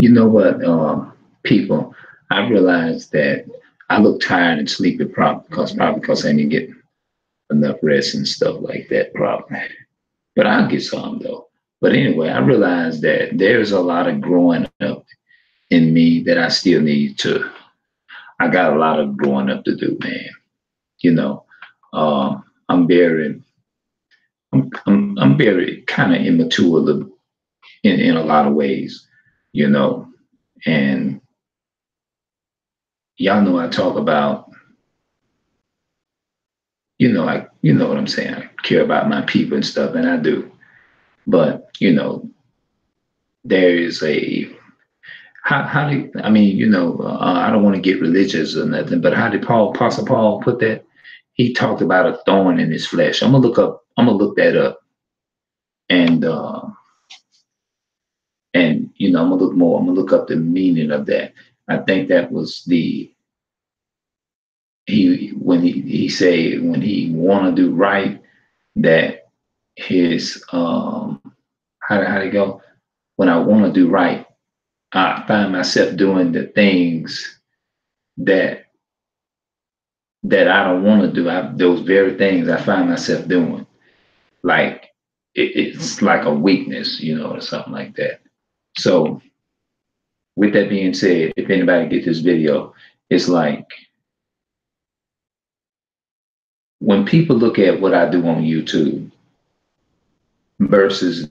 You know what, people, I realized that I look tired and sleepy probably because I didn't get enough rest and stuff like that, probably. But I'll get some though. But anyway, I realized that there's a lot of growing up in me that I still need to. I got a lot of growing up to do, man. You know, I'm very, I'm very kind of immature in a lot of ways, you know, and y'all know I talk about, you know what I'm saying. I care about my people and stuff, and I do. But there is a how do I mean, I don't want to get religious or nothing, but how did Apostle Paul put that? He talked about a thorn in his flesh. I'm gonna look that up, and I'm gonna look more. I'm gonna look up the meaning of that. I think that was the he say when he want to do right, that his how to go, when I want to do right, I find myself doing the things that I don't want to do. Those very things I find myself doing, like it's like a weakness, or something like that. So with that being said, if anybody get this video, it's like when people look at what I do on YouTube versus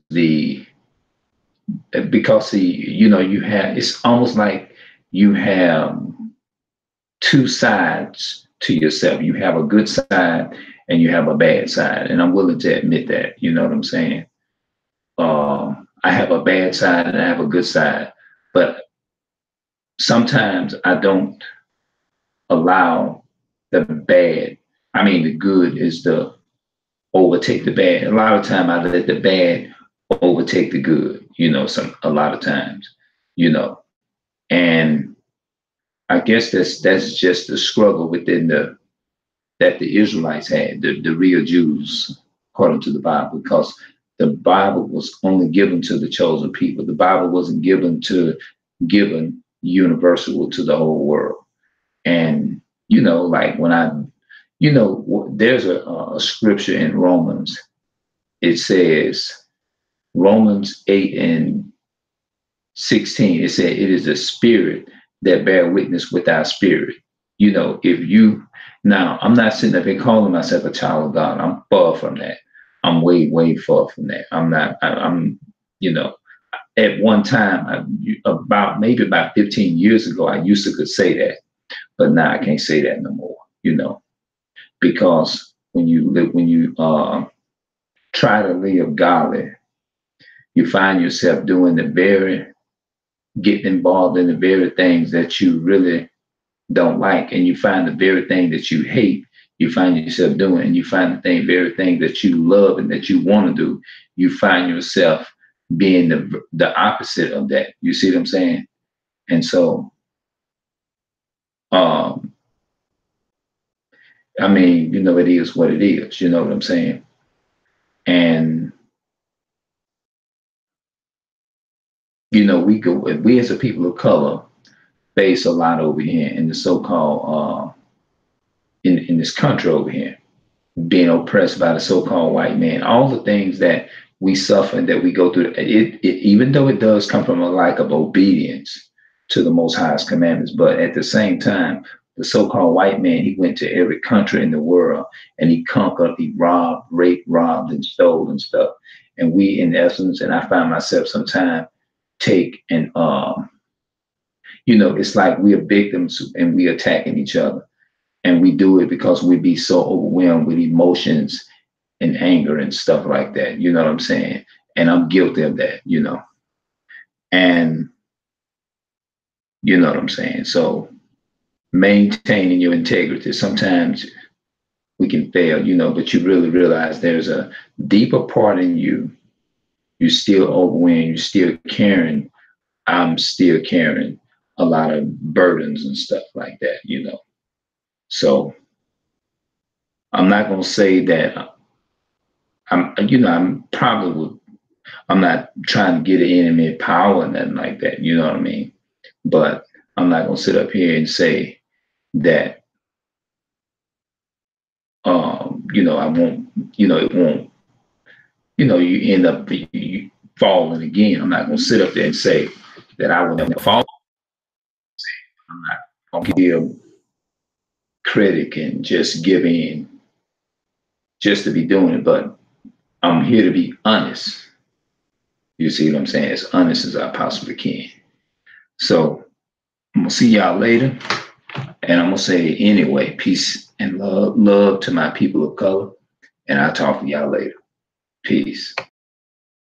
because you have, it's almost like you have two sides to yourself. You have a good side and you have a bad side. And I'm willing to admit that, you know what I'm saying? I have a bad side and I have a good side, but sometimes I don't allow the bad. I mean, the good is the overtake the bad. A lot of time I let the bad overtake the good, a lot of times, you know, and I guess that's just the struggle within that the Israelites had, the real Jews, according to the Bible, because the Bible was only given to the chosen people. The Bible wasn't given universal to the whole world. And like when there's a scripture in Romans. It says Romans 8:16. It said it is the spirit that bear witness with our spirit. If you now, I'm not sitting up here calling myself a child of God. I'm far from that. I'm way, way far from that. I'm not. At one time, maybe about 15 years ago, I used to could say that, but now I can't say that no more. Because when you try to live godly, you find yourself getting involved in the very things that you really don't like, and you find the very thing that you hate, you find yourself doing, and you find very thing that you love and that you want to do, you find yourself being the opposite of that. You see what I'm saying? And so, I mean, it is what it is. You know what I'm saying? And we as a people of color face a lot over here in the so-called in this country over here, being oppressed by the so-called white man. All the things that we suffer and that we go through, even though it does come from a lack of obedience to the Most High's commandments, but at the same time, the so-called white man, he went to every country in the world and he conquered, he robbed, raped, robbed, and stole and stuff. And we, in essence, and I find myself sometimes take and it's like we are victims and we attacking each other. And we do it because we be so overwhelmed with emotions and anger and stuff like that. You know what I'm saying? And I'm guilty of that, And you know what I'm saying? So maintaining your integrity, sometimes we can fail, but you really realize there's a deeper part in you. You're still overwhelmed, you're still caring. I'm still carrying a lot of burdens and stuff like that, So I'm not going to say that I'm probably I'm not trying to get an enemy power or nothing like that. You know what I mean? But I'm not gonna sit up here and say that I won't, it won't, you end up you falling again. I'm not gonna sit up there and say that I will never fall. I'm not gonna give credit and just give in just to be doing it, but I'm here to be honest. You see what I'm saying? As honest as I possibly can. So I'm gonna see y'all later. And I'm gonna say anyway, peace and love to my people of color. And I'll talk to y'all later. Peace.